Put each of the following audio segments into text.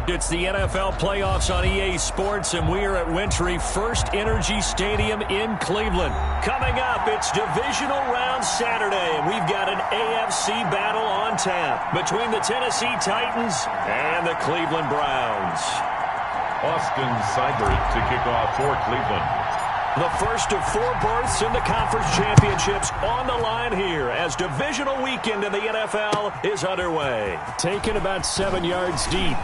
It's the NFL playoffs on EA Sports, and we are at Wintry First Energy Stadium in Cleveland. Coming up, it's divisional round Saturday, and we've got an AFC battle on tap between the Tennessee Titans and the Cleveland Browns. Austin Seibert to kick off for Cleveland. The first of 4 berths in the conference championships on the line here as divisional weekend in the NFL is underway. Taken about 7 yards deep.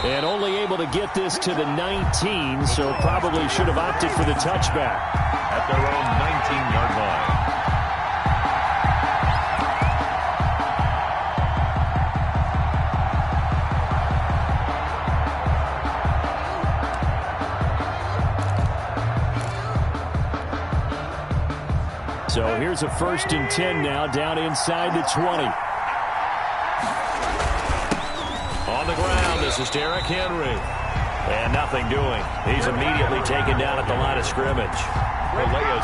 And only able to get this to the 19, so probably should have opted for the touchback. At their own 19-yard line. So here's a 1st and 10 now, down inside the 20. On the ground, this is Derrick Henry. And nothing doing. He's immediately taken down at the line of scrimmage.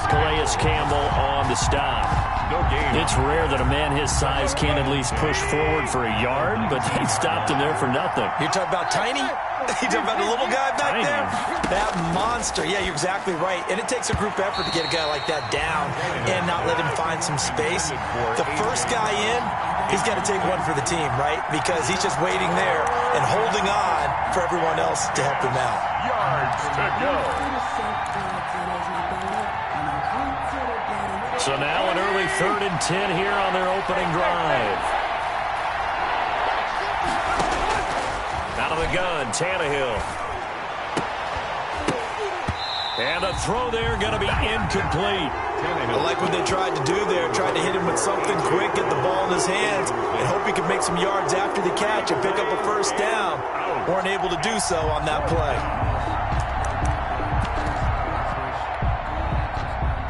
Calais Campbell on the stop. No gain. It's rare that a man his size can't at least push forward for a yard, but they stopped him there for nothing. You're talking about tiny? You're talking about the little guy back there? That monster. Yeah, you're exactly right. And it takes a group effort to get a guy like that down and not let him find some space. The first guy in, he's got to take one for the team, right? Because he's just waiting there and holding on for everyone else to help him out. Yards to go. So now an early 3rd and 10 here on their opening drive. Out of the gun, Tannehill. And a throw there going to be incomplete. I like what they tried to do there. Tried to hit him with something quick, get the ball in his hands, and hope he could make some yards after the catch and pick up a first down. Weren't able to do so on that play.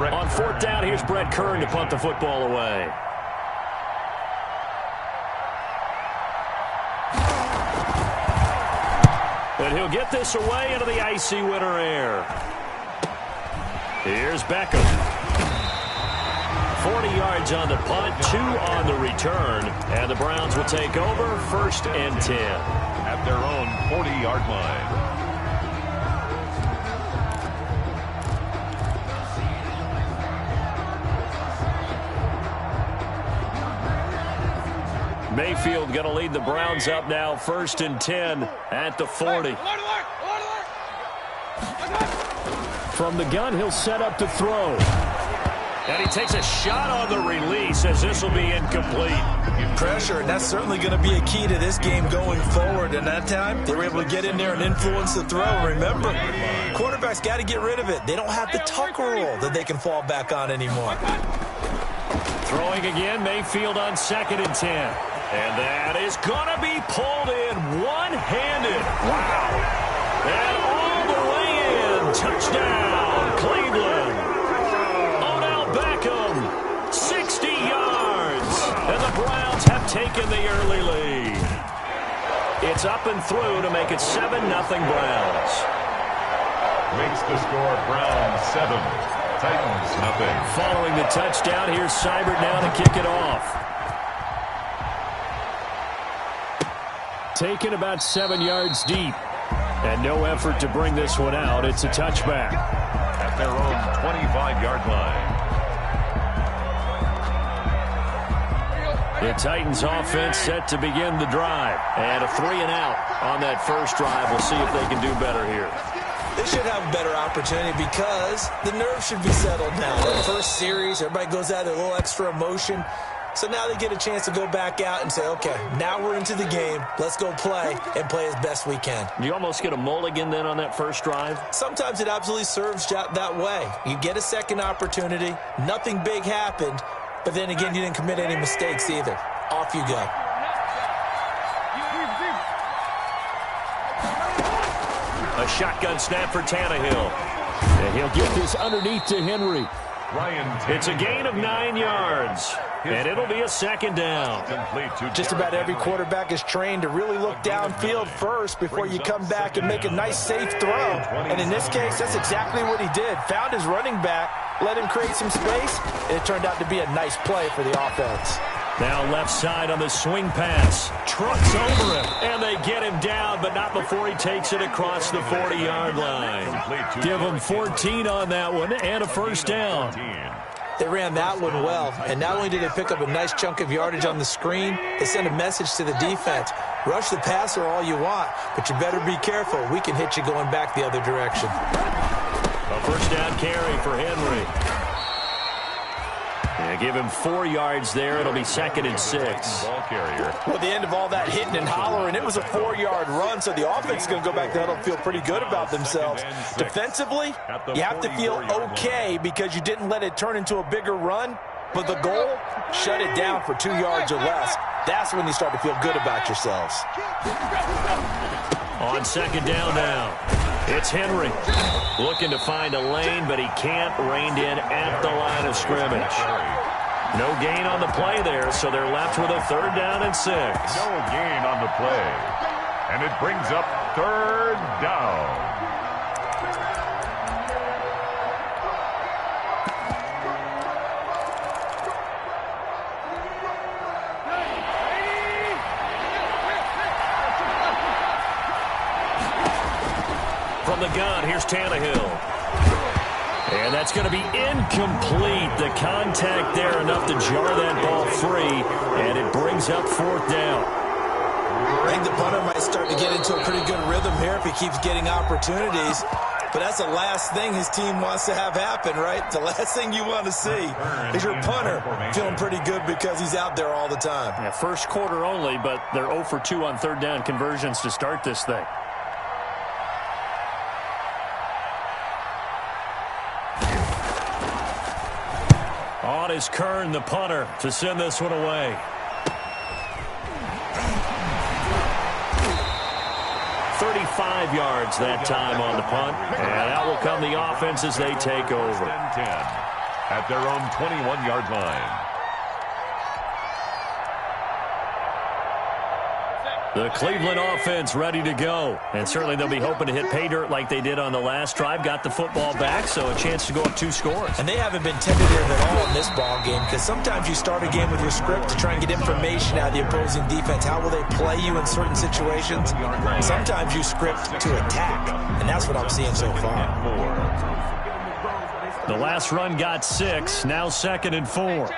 On 4th down, here's Brett Kern to punt the football away. And he'll get this away into the icy winter air. Here's Beckham. 40 yards on the punt, 2 on the return. And the Browns will take over 1st and 10. At their own 40-yard line. Mayfield going to lead the Browns up now, 1st and 10 at the 40. From the gun, he'll set up to throw. And he takes a shot on the release as this will be incomplete. Pressure, and that's certainly going to be a key to this game going forward. And that time, they were able to get in there and influence the throw. Remember, quarterbacks got to get rid of it. They don't have the tuck rule that they can fall back on anymore. Throwing again, Mayfield on 2nd and 10. And that is going to be pulled in one-handed. Wow. And all the way in. Touchdown, Cleveland. Odell Beckham, 60 yards. And the Browns have taken the early lead. It's up and through to make it 7-0 Browns. Makes the score Browns 7. Titans nothing. Following the touchdown, here's Seibert now to kick it off. Taken about 7 yards deep. And no effort to bring this one out. It's a touchback. At their own 25-yard line. The Titans offense set to begin the drive. And a 3-and-out on that first drive. We'll see if they can do better here. They should have a better opportunity because the nerves should be settled now. The first series, everybody goes out with a little extra emotion. So now they get a chance to go back out and say, okay, now we're into the game. Let's go play and play as best we can. Do you almost get a mulligan then on that first drive? Sometimes it absolutely serves that way. You get a second opportunity. Nothing big happened. But then again, you didn't commit any mistakes either. Off you go. A shotgun snap for Tannehill. And he'll get this underneath to Henry. It's a gain of 9 yards. And it'll be a 2nd down. Just about every quarterback is trained to really look downfield first before you come back and make a nice, safe throw. And in this case, that's exactly what he did. Found his running back, let him create some space, and it turned out to be a nice play for the offense. Now left side on the swing pass. Trucks over him, and they get him down, but not before he takes it across the 40-yard line. Give him 14 on that one and a first down. They ran that one well, and not only did they pick up a nice chunk of yardage on the screen, they sent a message to the defense. Rush the passer all you want, but you better be careful. We can hit you going back the other direction. A first down carry for Henry. Yeah, give him 4 yards there. It'll be 2nd and 6. Ball carrier. Well, at the end of all that hitting and hollering, it was a 4-yard run, so the offense is going to go back there and feel pretty good about themselves. Defensively, you have to feel okay because you didn't let it turn into a bigger run, but the goal, shut it down for 2 yards or less. That's when you start to feel good about yourselves. On 2nd down now, it's Henry. Looking to find a lane, but he can't. Reined in at the line of scrimmage. No gain on the play there, so they're left with a 3rd down and 6. No gain on the play. And it brings up 3rd down. From the gun, here's Tannehill. And that's going to be incomplete. The contact there enough to jar that ball free, and it brings up 4th down. I think the punter might start to get into a pretty good rhythm here if he keeps getting opportunities. But that's the last thing his team wants to have happen, right? The last thing you want to see is your punter feeling pretty good because he's out there all the time. Yeah, first quarter only, but they're 0 for 2 on 3rd down conversions to start this thing. On is Kern, the punter, to send this one away. 35 yards that time on the punt, and out will come the offense as they take over. 10 at their own 21-yard line. The Cleveland offense ready to go. And certainly they'll be hoping to hit pay dirt like they did on the last drive. Got the football back, so a chance to go up 2 scores. And they haven't been tentative at all in this ball game because sometimes you start a game with your script to try and get information out of the opposing defense. How will they play you in certain situations? Sometimes you script to attack, and that's what I'm seeing so far. The last run got 6, now 2nd and 4.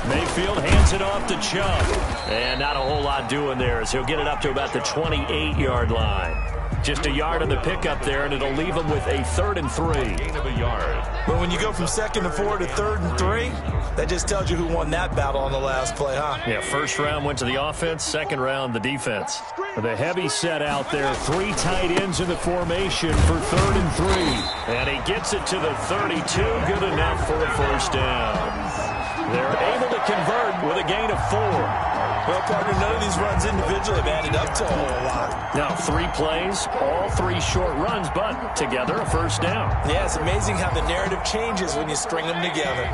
Mayfield hands it off to Chubb. And not a whole lot doing there as he'll get it up to about the 28-yard line. Just a yard on the pickup there, and it'll leave him with a 3rd and 3. Gain of a yard. But when you go from 2nd and 4 to 3rd and 3, that just tells you who won that battle on the last play, huh? Yeah, first round went to the offense, 2nd round the defense. The heavy set out there, 3 tight ends in the formation for 3rd and 3. And he gets it to the 32, good enough for a first down. They're able to convert with a gain of 4. Well, partner, none of these runs individually have added up to a whole lot. Now 3 plays, all 3 short runs, but together a first down. Yeah, it's amazing how the narrative changes when you string them together.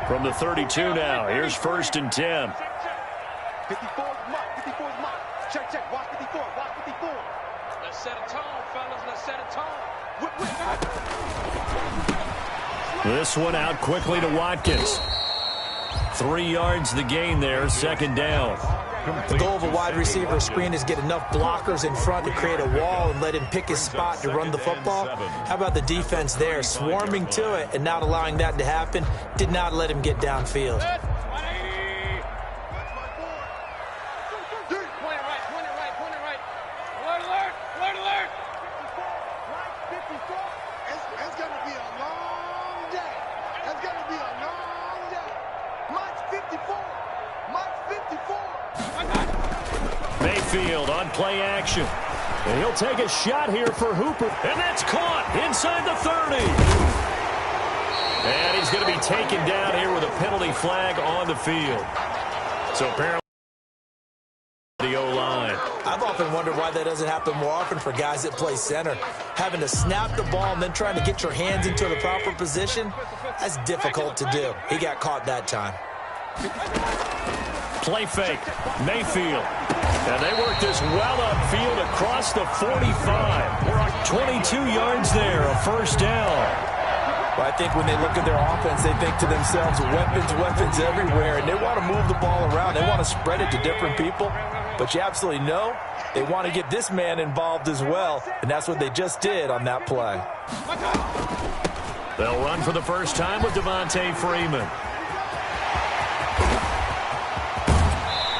From the 32 now, here's 1st and 10. 54 mark, 54 mark. Check, check, watch 54, watch 54. Let's set a tone, fellas, let's set a tone. This one out quickly to Watkins. 3 yards the gain there, 2nd down. The goal of a wide receiver screen is get enough blockers in front to create a wall and let him pick his spot to run the football. How about the defense there, swarming to it and not allowing that to happen? Did not let him get downfield. Mayfield on play action. And he'll take a shot here for Hooper. And that's caught inside the 30. And he's going to be taken down here with a penalty flag on the field. So apparently the O-line. I've often wondered why that doesn't happen more often for guys that play center. Having to snap the ball and then trying to get your hands into the proper position, that's difficult to do. He got caught that time. Play fake. Mayfield. And they work this well upfield across the 45. 22 yards there, a first down. Well, I think when they look at their offense, they think to themselves, weapons, weapons everywhere, and they want to move the ball around. They want to spread it to different people, but you absolutely know they want to get this man involved as well, and that's what they just did on that play. They'll run for the first time with Devontae Freeman.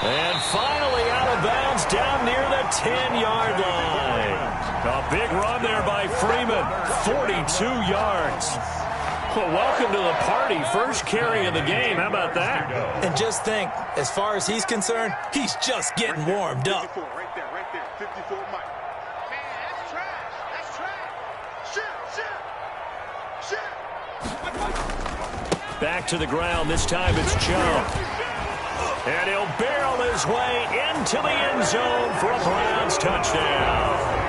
And finally out of bounds down near the 10-yard line. A big run there by Freeman, 42 yards. Well, welcome to the party. First carry of the game. How about that? And just think, as far as he's concerned, he's just getting warmed up. 54, right there, 54, Mike. Man, that's trash. That's trash. Shit. Back to the ground. This time it's Joe. And he'll barrel his way into the end zone for a Browns touchdown.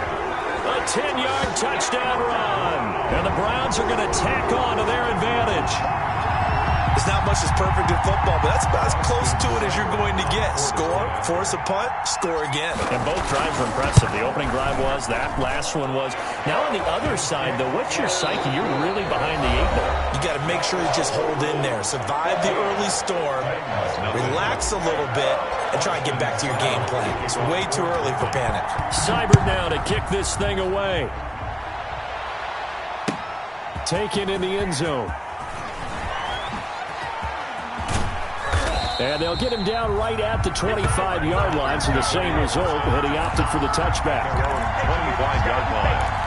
A 10-yard touchdown run. And the Browns are going to tack on to their advantage. It's not much that's perfect in football, but that's about as close to it as you're going to get. Score, force a punt, score again. And both drives were impressive. The opening drive was, that last one was. Now on the other side, though, what's your psyche? You're really behind the 8 ball. You got to make sure you just hold in there. Survive the early storm, relax a little bit, and try and get back to your game plan. It's way too early for panic. Cyber now to kick this thing away. Taken in the end zone. And they'll get him down right at the 25-yard line, so the same result, but he opted for the touchback. 25-yard line.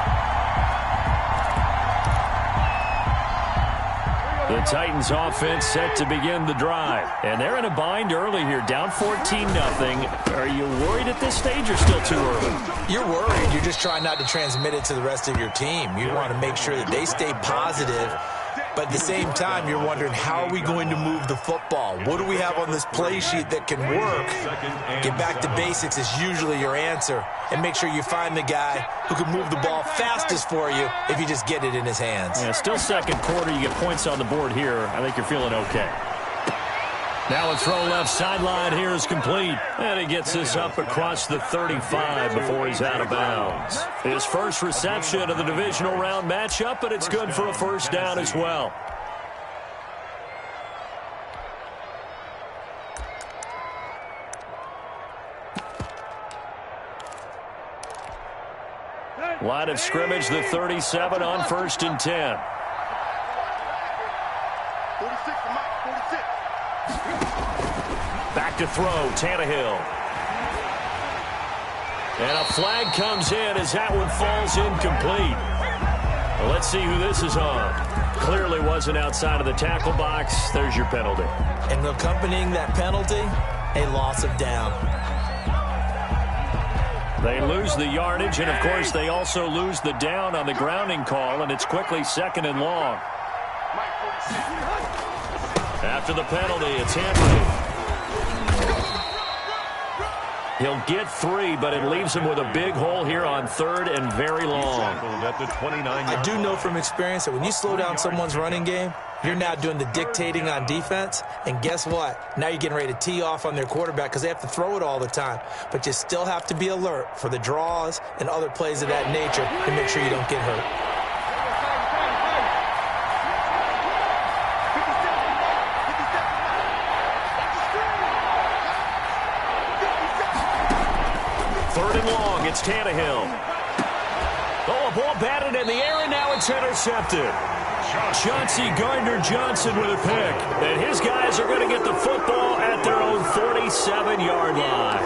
The Titans offense set to begin the drive. And they're in a bind early here, down 14-0. Are you worried at this stage or still too early? You're worried. You're just trying not to transmit it to the rest of your team. You want to make sure that they stay positive. But at the same time, you're wondering, how are we going to move the football? What do we have on this play sheet that can work? Get back to basics is usually your answer. And make sure you find the guy who can move the ball fastest for you if you just get it in his hands. Yeah, still second quarter. You get points on the board here. I think you're feeling okay. Now a throw left sideline here is complete. And he gets this up across the 35 before he's out of bounds. His first reception of the divisional round matchup, but it's good for a first down as well. Line of scrimmage, the 37 on 1st and 10. 46, Mike, 46. Back to throw, Tannehill. And a flag comes in as that one falls incomplete. Well, let's see who this is on. Clearly wasn't outside of the tackle box. There's your penalty. And accompanying that penalty, a loss of down. They lose the yardage, and of course they also lose the down on the grounding call, and it's quickly 2nd and long. After the penalty, it's Henry. He'll get 3, but it leaves him with a big hole here on 3rd and very long. I do know from experience that when you slow down someone's running game, you're now doing the dictating on defense, and guess what? Now you're getting ready to tee off on their quarterback because they have to throw it all the time. But you still have to be alert for the draws and other plays of that nature to make sure you don't get hurt. It's Tannehill. Oh, a ball batted in the air, and now it's intercepted. Chauncey Gardner-Johnson with a pick. And his guys are going to get the football at their own 47-yard line.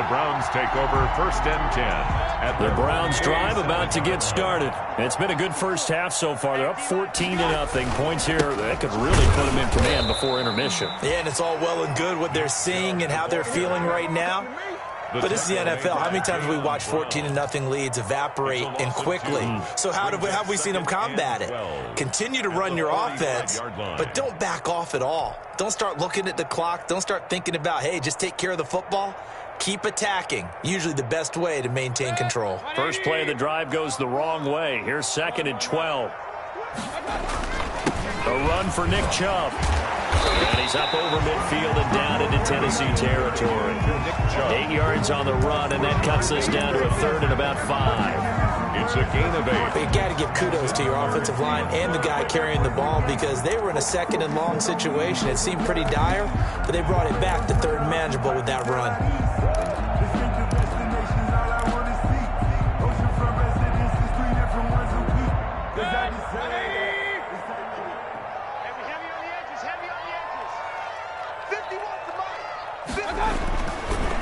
The Browns take over 1st and 10. The Browns drive about to get started. It's been a good first half so far. They're up 14-0. Points here that could really put them in command before intermission. Yeah, and it's all well and good what they're seeing and how they're feeling right now. But this is the NFL. How many times have we watched 14-0 leads evaporate and quickly? So how have we seen them combat it? Continue to run your offense, but don't back off at all. Don't start looking at the clock. Don't start thinking about, hey, just take care of the football. Keep attacking. Usually the best way to maintain control. First play of the drive goes the wrong way. Here's 2nd and 12. A run for Nick Chubb. And he's up over midfield and down into Tennessee territory. 8 yards on the run, and that cuts us down to a 3rd and about 5. It's a gain of 8. But you got to give kudos to your offensive line and the guy carrying the ball because they were in a second and long situation. It seemed pretty dire, but they brought it back to third and manageable with that run.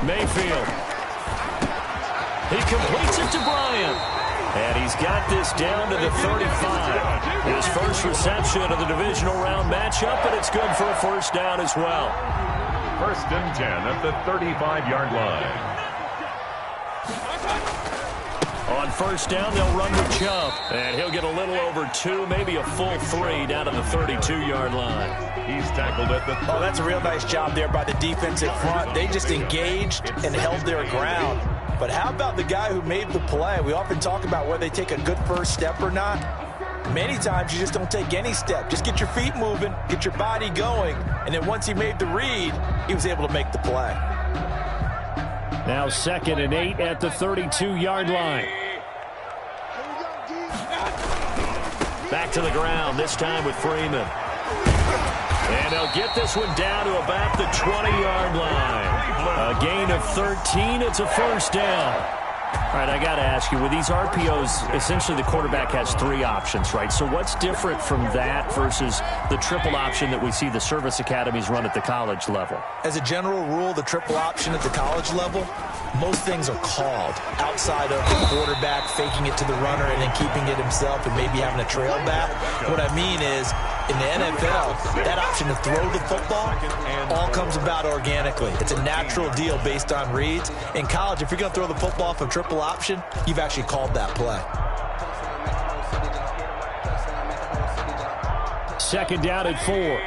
Mayfield. He completes it to Bryant. And he's got this down to the 35. His first reception of the divisional round matchup, but it's good for a first down as well. First and 10 at the 35-yard line. On first down, they'll run with Chubb. And he'll get a little over 2, maybe a full 3 down to the 32-yard line. He's tackled at the... Oh, that's a real nice job there by the defensive front. They just engaged and held their ground. But how about the guy who made the play? We often talk about whether they take a good first step or not. Many times you just don't take any step. Just get your feet moving, get your body going, and then once he made the read, he was able to make the play. Now 2nd and 8 at the 32-yard line. Back to the ground, this time with Freeman. And they'll get this one down to about the 20-yard line. A gain of 13. It's a first down. All right, I got to ask you, with these RPOs, essentially the quarterback has 3 options, right? So what's different from that versus the triple option that we see the service academies run at the college level? As a general rule, the triple option at the college level, most things are called outside of the quarterback faking it to the runner and then keeping it himself and maybe having a trail back. What I mean is, in the NFL, that option to throw the football all comes about organically. It's a natural deal based on reads. In college, if you're going to throw the football from triple option, you've actually called that play. 2nd down and 4.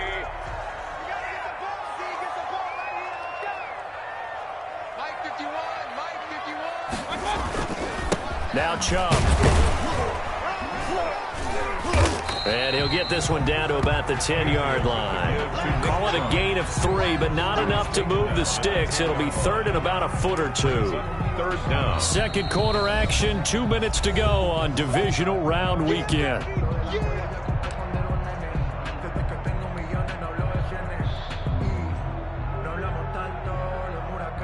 Now Chubb. And he'll get this one down to about the 10-yard line. Call it a gain of 3, but not enough to move the sticks. It'll be 3rd and about a foot or 2. 3rd down. Second quarter action, 2 minutes to go on divisional round weekend.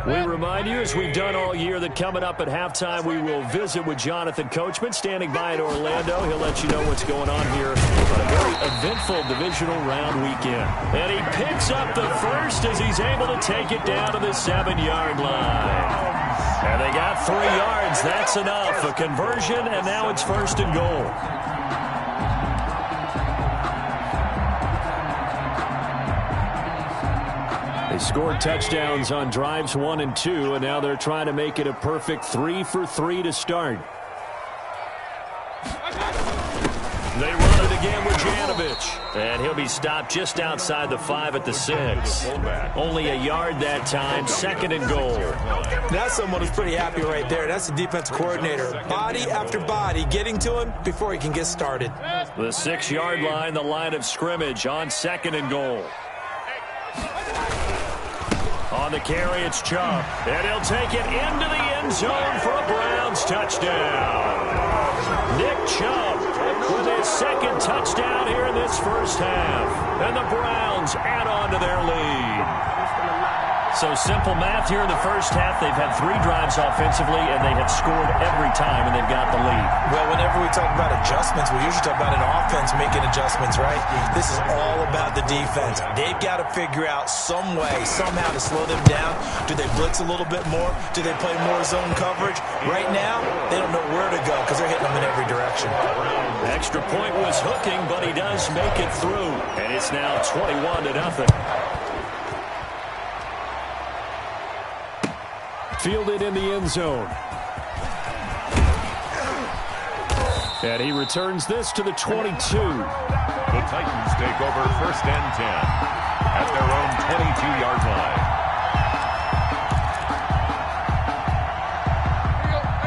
We remind you, as we've done all year, that coming up at halftime, we will visit with Jonathan Coachman, standing by in Orlando. He'll let you know what's going on here on a very eventful divisional round weekend. And he picks up the first as he's able to take it down to the 7-yard line. And they got 3 yards. That's enough. A conversion, and now it's 1st and goal. They scored touchdowns on drives 1 and 2, and now they're trying to make it a perfect 3 for 3 to start. They run it again with Janovich. And he'll be stopped just outside the 5 at the 6. Only a yard that time, 2nd and goal. That's someone who's pretty happy right there. That's the defensive coordinator. Body after body getting to him before he can get started. The 6-yard line, the line of scrimmage on 2nd and goal. On the carry, it's Chubb. And he'll take it into the end zone for a Browns touchdown. Nick Chubb with his 2nd touchdown here in this first half. And the Browns add on to their lead. So simple math here in the first half. They've had 3 drives offensively, and they have scored every time, and they've got the lead. Well, whenever we talk about adjustments, we usually talk about an offense making adjustments, right? This is all about the defense. They've got to figure out some way, somehow to slow them down. Do they blitz a little bit more? Do they play more zone coverage? Right now, they don't know where to go because they're hitting them in every direction. Extra point was hooking, but he does make it through. And it's now 21-0. Fielded in the end zone. And he returns this to the 22. The Titans take over 1st and 10 at their own 22-yard line.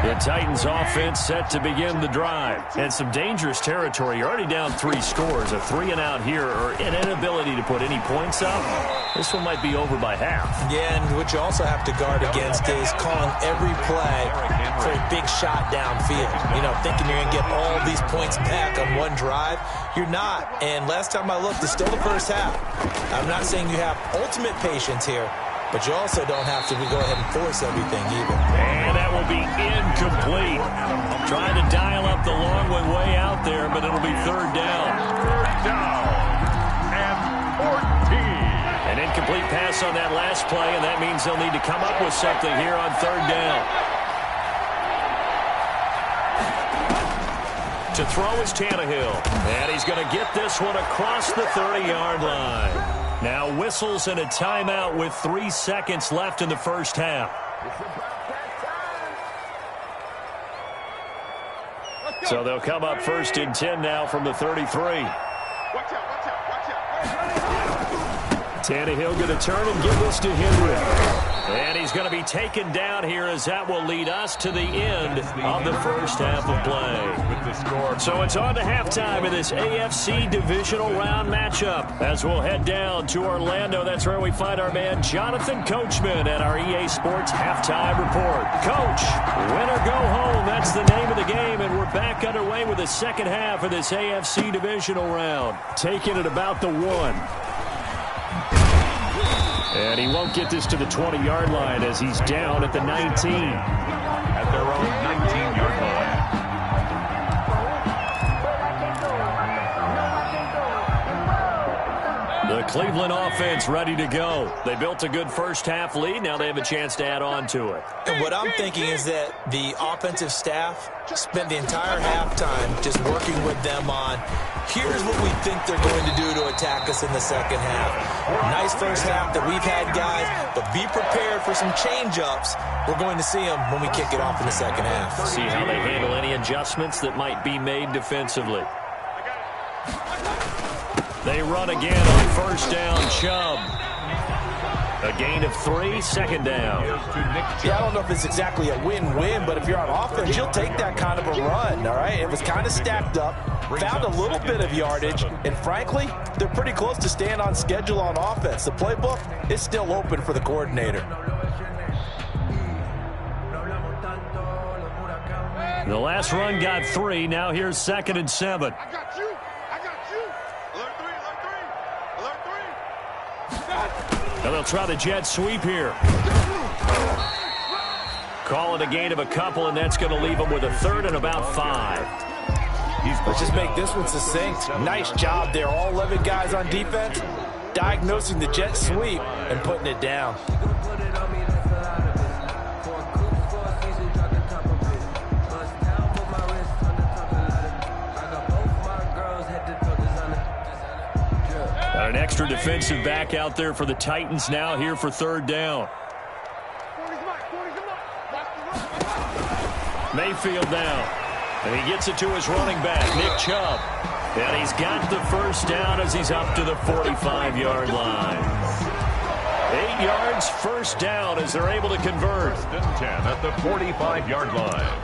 The Titans offense set to begin the drive. And some dangerous territory. You're already down 3 scores. A 3-and-out here or an inability to put any points up. This one might be over by half. Yeah, and what you also have to guard against is calling every play for a big shot downfield. You know, thinking you're going to get all these points back on one drive. You're not. And last time I looked, it's still the first half. I'm not saying you have ultimate patience here, but you also don't have to go ahead and force everything either. And that will be incomplete. Trying to dial up the long one way out there, but it'll be 3rd down. 3rd down and 14. An incomplete pass on that last play, and that means they'll need to come up with something here on 3rd down. To throw is Tannehill, and he's going to get this one across the 30-yard line. Now whistles and a timeout with 3 seconds left in the first half. So they'll come up 1st and 10 now from the 33. Tannehill going to turn and give this to Henry. And he's going to be taken down here as that will lead us to the end of the first half of play. So it's on to halftime in this AFC divisional round matchup. As we'll head down to Orlando, that's where we find our man Jonathan Coachman at our EA Sports Halftime Report. Coach, win or go home, that's the name of the game, and we're back underway with the second half of this AFC divisional round. Taking it about the 1. And he won't get this to the 20-yard line as he's down at the 19. At their own 19-yard line. The Cleveland offense ready to go. They built a good first-half lead. Now they have a chance to add on to it. And what I'm thinking is that the offensive staff spent the entire halftime just working with them on, here's what we think they're going to do to attack us in the second half. Nice first half that we've had, guys, but be prepared for some change-ups. We're going to see them when we kick it off in the second half. See how they handle any adjustments that might be made defensively. They run again on 1st down, Chubb. A gain of 3, 2nd down. Yeah, I don't know if it's exactly a win-win, but if you're on offense, you'll take that kind of a run, all right? It was kind of stacked up, found a little bit of yardage, and frankly, they're pretty close to staying on schedule on offense. The playbook is still open for the coordinator. The last run got 3. Now here's 2nd and 7. I got you. And they'll try the jet sweep here. Call it a gain of a couple, and that's going to leave them with a 3rd and about 5. Let's just make this one succinct. Nice job there. All 11 guys on defense diagnosing the jet sweep and putting it down. An extra defensive back out there for the Titans now here for 3rd down. Mayfield now. And he gets it to his running back, Nick Chubb. And he's got the 1st down as he's up to the 45-yard line. 8 yards, 1st down as they're able to convert. 1st and 10 at the 45-yard line.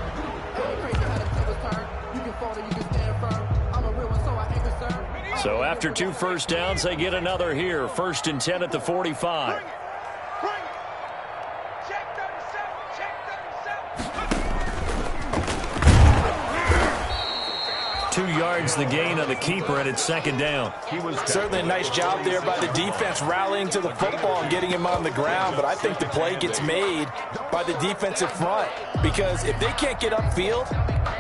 So after 2 first downs, they get another here. 1st and 10 at the 45. Two yards the gain on the keeper, and it's 2nd down. Certainly a nice job there by the defense rallying to the football and getting him on the ground, but I think the play gets made by the defensive front because if they can't get upfield,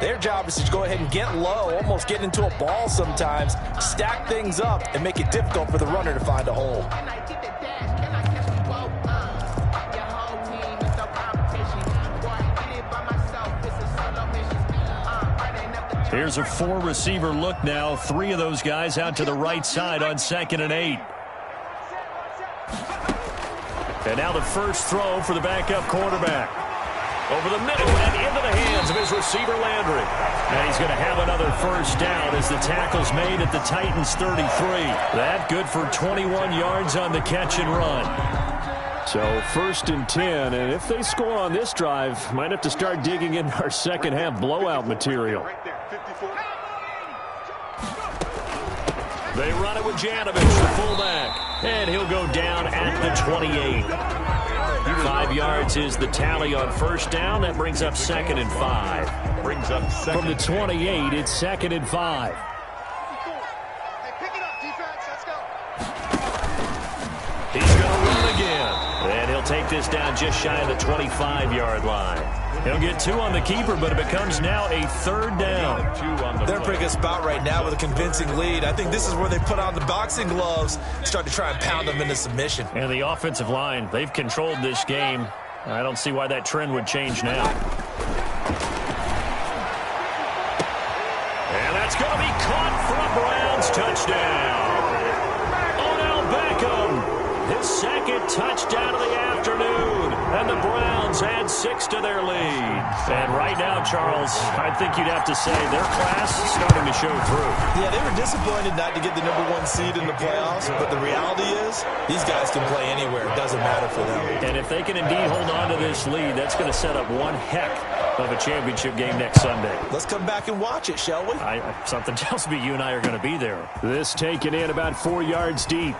their job is to go ahead and get low, almost get into a ball sometimes, stack things up, and make it difficult for the runner to find a hole. Here's a 4-receiver look now. 3 of those guys out to the right side on 2nd and 8. And now the first throw for the backup quarterback. Over the middle and into the hands of his receiver, Landry. And he's going to have another 1st down as the tackle's made at the Titans' 33. That good for 21 yards on the catch and run. So 1st and 10, and if they score on this drive, might have to start digging in our second half blowout material. They run it with Janovich, the fullback, and he'll go down at the 28. 5 yards is the tally on 1st down. That brings up 2nd and 5. From the 28, it's 2nd and 5. He's going to run again. And he'll take this down just shy of the 25-yard line. He'll get 2 on the keeper, but it becomes now a 3rd down. They're in a pretty good spot right now with a convincing lead. I think this is where they put on the boxing gloves, start to try and pound them into submission. And the offensive line, they've controlled this game. I don't see why that trend would change now. And that's going to be caught for a Browns touchdown. Odell Beckham. His 2nd touchdown of the afternoon. And the Browns add 6 to their lead. And right now, Charles, I think you'd have to say their class is starting to show through. Yeah, they were disappointed not to get the #1 seed in the playoffs. But the reality is, these guys can play anywhere. It doesn't matter for them. And if they can indeed hold on to this lead, that's going to set up one heck of a championship game next Sunday. Let's come back and watch it, shall we? Something tells me you and I are going to be there. This taken in about 4 yards deep.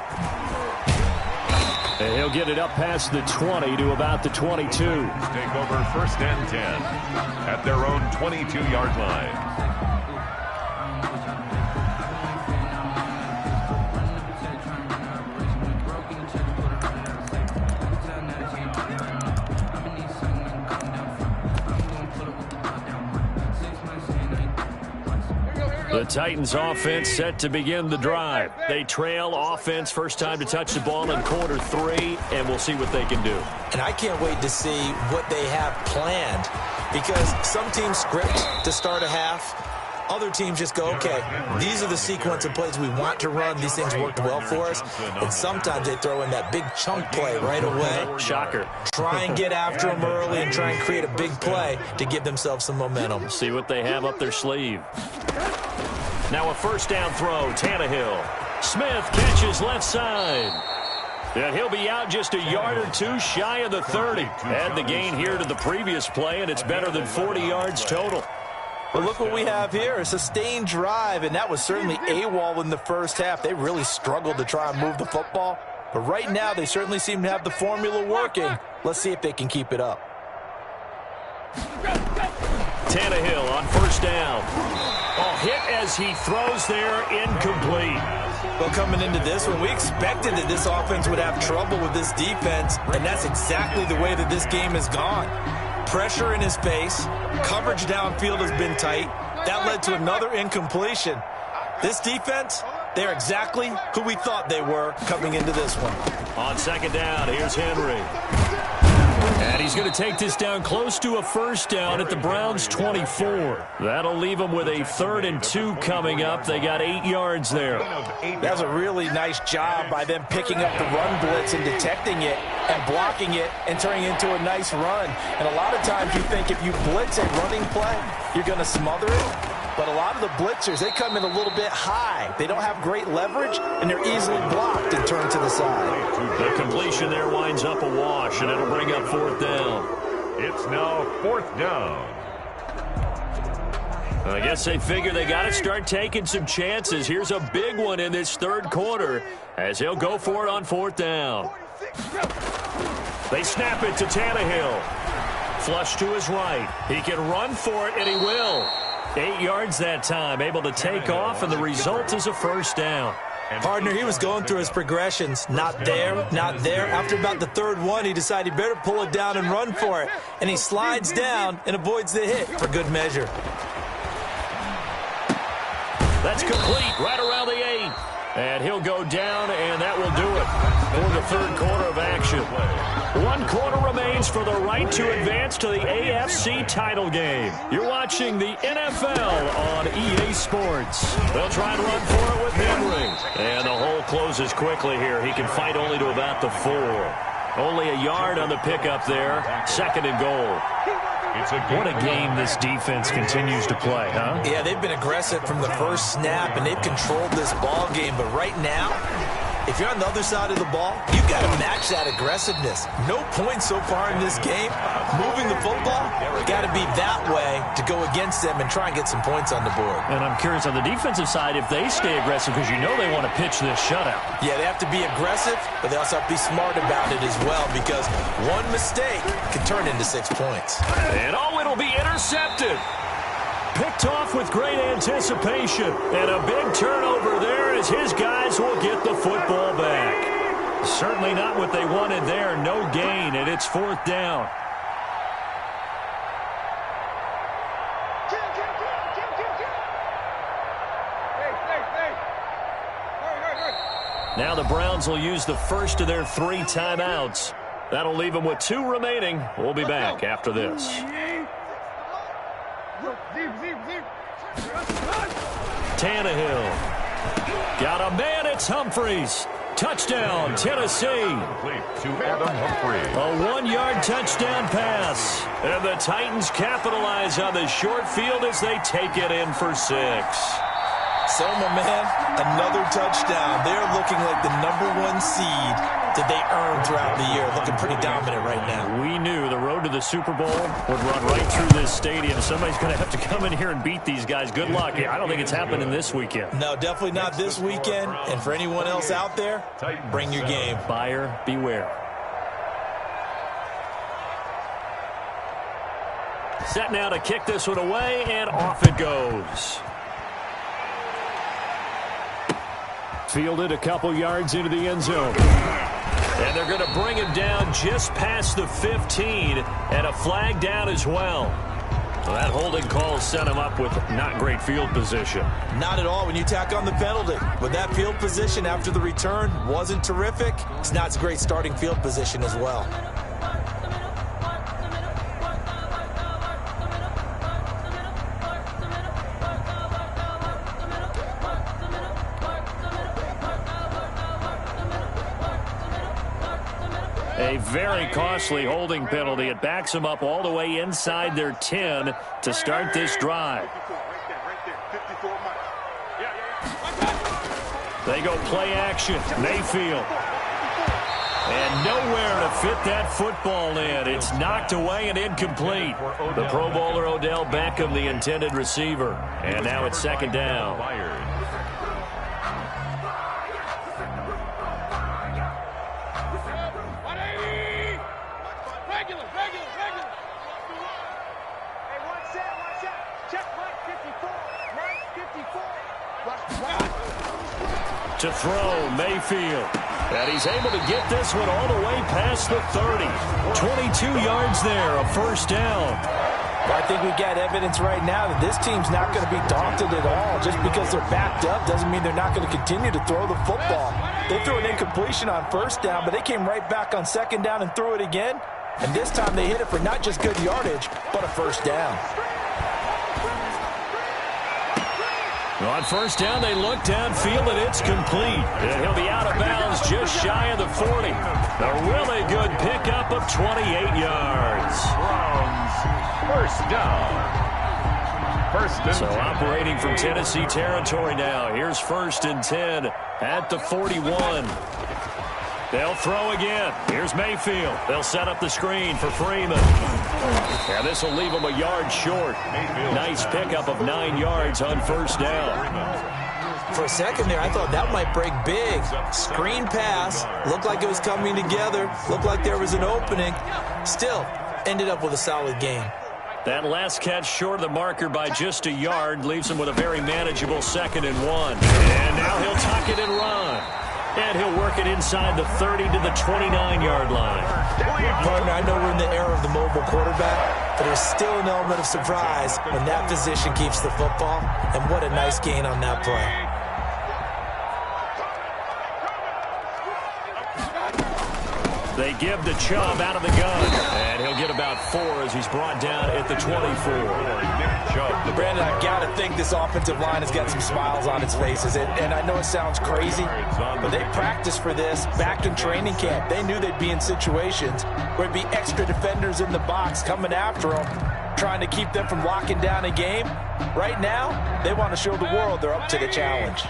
And he'll get it up past the 20 to about the 22. Take over 1st and 10 at their own 22-yard line. The Titans offense set to begin the drive. They trail offense, first time to touch the ball in Q3, and we'll see what they can do. And I can't wait to see what they have planned, because some teams script to start a half. Other teams just go, okay, these are the sequence of plays we want to run. These things worked well for us. And sometimes they throw in that big chunk play right away. Shocker. Try and get after them early and try and create a big play to give themselves some momentum. See what they have up their sleeve. Now a 1st down throw, Tannehill. Smith catches left side. And he'll be out just a yard or 2 shy of the 30. Add the gain here to the previous play, and it's better than 40 yards total. But look what we have here, a sustained drive, and that was certainly AWOL in the first half. They really struggled to try and move the football. But right now, they certainly seem to have the formula working. Let's see if they can keep it up. Tannehill on 1st down. Oh, hit as he throws there, incomplete. Well, coming into this one, we expected that this offense would have trouble with this defense, and that's exactly the way that this game has gone. Pressure in his face, coverage downfield has been tight. That led to another incompletion. This defense, they're exactly who we thought they were coming into this one. On 2nd down, here's Henry. And he's going to take this down close to a 1st down at the Browns' 24. That'll leave them with a 3rd and 2 coming up. They got 8 yards there. That was a really nice job by them picking up the run blitz and detecting it and blocking it and turning it into a nice run. And a lot of times you think if you blitz a running play, you're going to smother it. But a lot of the blitzers, they come in a little bit high. They don't have great leverage, and they're easily blocked and turned to the side. The completion there winds up a wash, and it'll bring up 4th down. It's now 4th down. I guess they figure they got to start taking some chances. Here's a big one in this 3rd quarter as he'll go for it on 4th down. They snap it to Tannehill. Flush to his right. He can run for it, and he will. 8 yards that time, able to take off, and the result is a 1st down. Partner, he was going through his progressions. Not there, not there. After about the 3rd one, he decided he better pull it down and run for it. And he slides down and avoids the hit for good measure. That's complete right around the 8. And he'll go down, and that will do it for the 3rd quarter of action. 1 quarter remains for the right to advance to the AFC title game. You're watching the NFL on EA Sports. They'll try and run for it with Henry. And the hole closes quickly here. He can fight only to about the 4. Only a yard on the pickup there. 2nd and goal. What a game this defense continues to play, huh? Yeah, they've been aggressive from the first snap, and they've controlled this ball game. But right now, if you're on the other side of the ball, you got to match that aggressiveness. No points so far in this game. Moving the football, got to be that way to go against them and try and get some points on the board. And I'm curious on the defensive side if they stay aggressive, because you know they want to pitch this shutout. Yeah, they have to be aggressive, but they also have to be smart about it as well, because one mistake can turn into 6 points. And it'll be intercepted. Picked off with great anticipation. And a big turnover there as his guys will get the football back. Certainly not what they wanted there. No gain, and it's 4th down. Now the Browns will use the first of their 3 timeouts. That'll leave them with 2 remaining. We'll be back after this. Tannehill. Got a man, it's Humphreys. Touchdown, Tennessee. To Adam Humphrey. A 1-yard touchdown pass. And the Titans capitalize on the short field as they take it in for 6. So, my man, another touchdown. They're looking like the #1 seed that they earned throughout the year. Looking pretty dominant right now. We knew the road to the Super Bowl would run right through this stadium. Somebody's going to have to come in here and beat these guys. Good luck. I don't think it's happening this weekend. No, definitely not this weekend. And for anyone else out there, bring your game. Buyer beware. Set now to kick this one away, and off it goes. Fielded a couple yards into the end zone. And they're going to bring him down just past the 15, and a flag down as well. So that holding call set him up with not great field position. Not at all when you tack on the penalty. With that field position after the return wasn't terrific. It's not a great starting field position as well. A very costly holding penalty. It backs them up all the way inside their 10 to start this drive. They go play action. Mayfield. And nowhere to fit that football in. It's knocked away and incomplete. The Pro Bowler Odell Beckham, the intended receiver. And now it's 2nd down. To throw, Mayfield. And he's able to get this one all the way past the 30. 22 yards there, a 1st down. Well, I think we got evidence right now that this team's not going to be daunted at all. Just because they're backed up doesn't mean they're not going to continue to throw the football. They threw an incompletion on 1st down, but they came right back on 2nd down and threw it again. And this time they hit it for not just good yardage, but a 1st down. On 1st down, they look downfield, and it's complete. And he'll be out of bounds just shy of the 40. A really good pickup of 28 yards. Browns, 1st down. 1st and 10. So operating from Tennessee territory now. Here's 1st and 10 at the 41. They'll throw again. Here's Mayfield. They'll set up the screen for Freeman. And this will leave them a yard short. Nice pickup of 9 yards on 1st down. For a second there, I thought that might break big. Screen pass. Looked like it was coming together. Looked like there was an opening. Still, ended up with a solid gain. That last catch short of the marker by just a yard leaves him with a very manageable 2nd and 1. And now he'll tuck it and run. And he'll work it inside the 30 to the 29-yard line. Partner, I know we're in the era of the mobile quarterback, but there's still an element of surprise when that position keeps the football. And what a nice gain on that play. They give the Chubb out of the gun, and he'll get about 4 as he's brought down at the 24. Brandon, I've got to think this offensive line has got some smiles on its faces. And I know it sounds crazy, but they practiced for this back in training camp. They knew they'd be in situations where there'd be extra defenders in the box coming after them, trying to keep them from locking down a game. Right now, they want to show the world they're up to the challenge.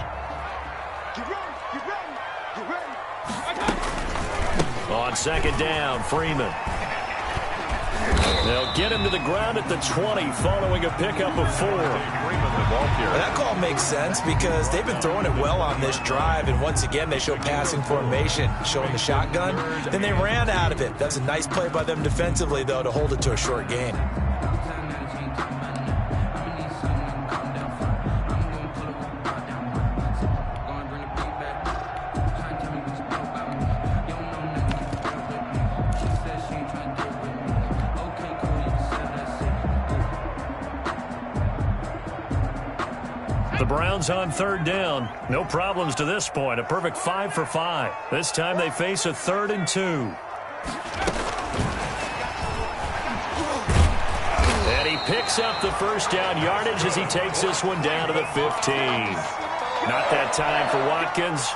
Get ready, get ready, get ready. On second down, Freeman. They'll get him to the ground at the 20 following a pickup of 4. That call makes sense because they've been throwing it well on this drive, and once again they show passing formation, showing the shotgun. Then they ran out of it. That's a nice play by them defensively, though, to hold it to a short gain. The Browns on third down. No problems to this point. A perfect 5 for 5. This time they face a 3rd and 2. And he picks up the first down yardage as he takes this one down to the 15. Not that time for Watkins.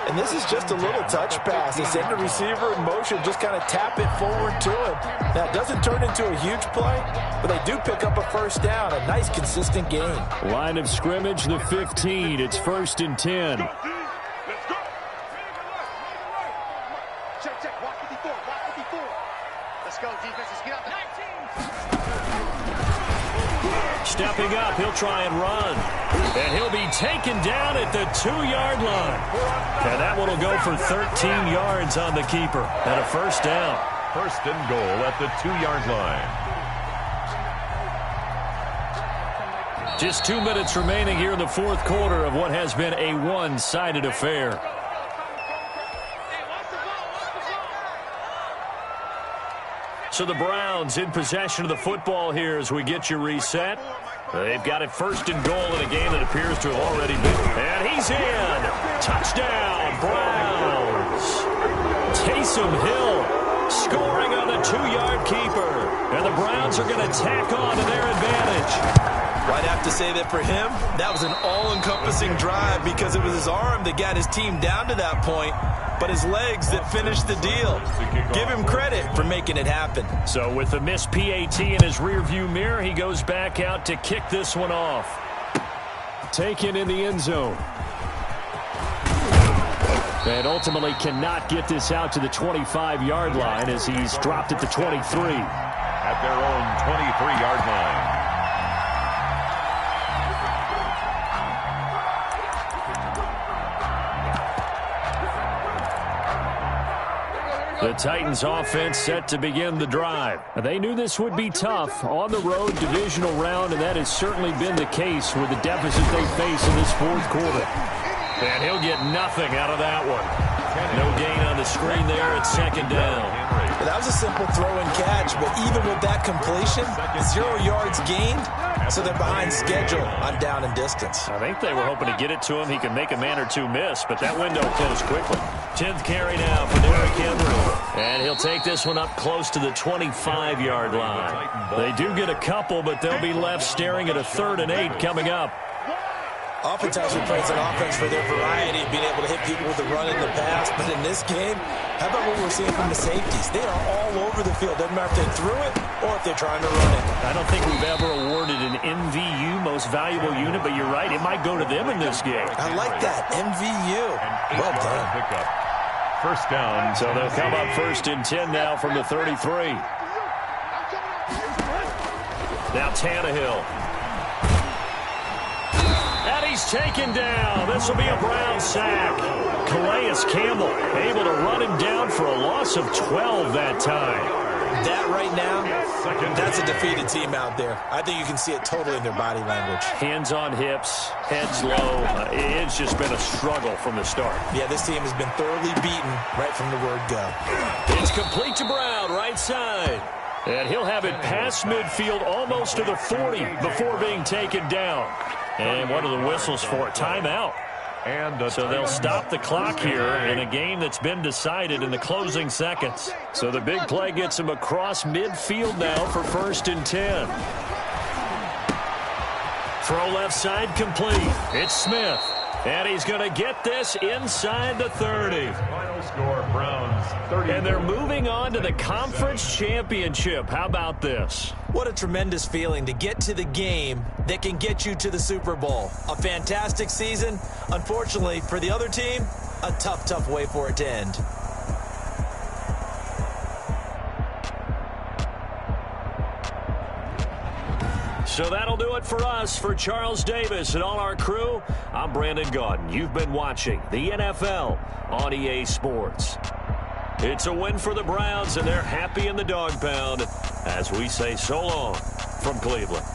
And this is just a little touch pass. They send the receiver in motion, just kind of tap it forward to him. Now, it doesn't turn into a huge play, but they do pick up a first down, a nice, consistent gain. Line of scrimmage, the 15. It's 1st and 10. Let's go. Check. Watch 54. Watch 54. Let's go, defenses. Get out the 19. Stepping up, he'll try and run. And he'll be taken down at the 2-yard line. And that one will go for 13 yards on the keeper. And a first down. 1st and goal at the 2-yard line. Just 2 minutes remaining here in the 4th quarter of what has been a one-sided affair. So the Browns in possession of the football here as we get you reset. They've got it 1st and goal in a game that appears to have already been. And he's in. Touchdown, Browns. Taysom Hill scoring on the 2-yard keeper. And the Browns are going to tack on to their advantage. I'd have to say that for him, that was an all-encompassing drive because it was his arm that got his team down to that point, but his legs that finished the deal. Give him credit for making it happen. So with the missed PAT in his rearview mirror, he goes back out to kick this one off. Taken in the end zone. And ultimately cannot get this out to the 25-yard line as he's dropped at the 23. At their own 23-yard line. The Titans offense set to begin the drive. They knew this would be tough on the road divisional round, and that has certainly been the case with the deficit they face in this 4th quarter. And he'll get nothing out of that one. No gain on the screen there at 2nd down. That was a simple throw and catch, but even with that completion, 0 yards gained, so they're behind schedule on down and distance. I think they were hoping to get it to him. He can make a man or two miss, but that window closed quickly. 10th carry now for Derrick Henry. And he'll take this one up close to the 25-yard line. They do get a couple, but they'll be left staring at a 3rd and 8 coming up. Oftentimes we praise an offense for their variety of being able to hit people with the run in the pass, but in this game, how about what we're seeing from the safeties? They are all over the field. Doesn't matter if they threw it or if they're trying to run it. I don't think we've ever awarded an MVU, most valuable unit, but you're right, it might go to them in this game. I like that, MVU. Well done. Pickup. 1st down. So they'll come up 1st and 10 now from the 33. Now Tannehill. And he's taken down. This will be a Brown sack. Calais Campbell able to run him down for a loss of 12 that time. That right now, that's a defeated team out there. I think you can see it totally in their body language. Hands on hips, heads low. It's just been a struggle from the start. Yeah, this team has been thoroughly beaten right from the word go. It's complete to Brown, right side. And he'll have it past midfield almost to the 40 before being taken down. And what are the whistles for? Timeout. So they'll stop the clock here in a game that's been decided in the closing seconds. So the big play gets him across midfield now for 1st and 10. Throw left side complete. It's Smith. And he's going to get this inside the 30. Final score, Browns 30. And they're moving on to the conference championship. How about this? What a tremendous feeling to get to the game that can get you to the Super Bowl. A fantastic season. Unfortunately, for the other team, a tough way for it to end. So that'll do it for us. For Charles Davis and all our crew, I'm Brandon Gaudin. You've been watching the NFL on EA Sports. It's a win for the Browns, and they're happy in the dog pound as we say so long from Cleveland.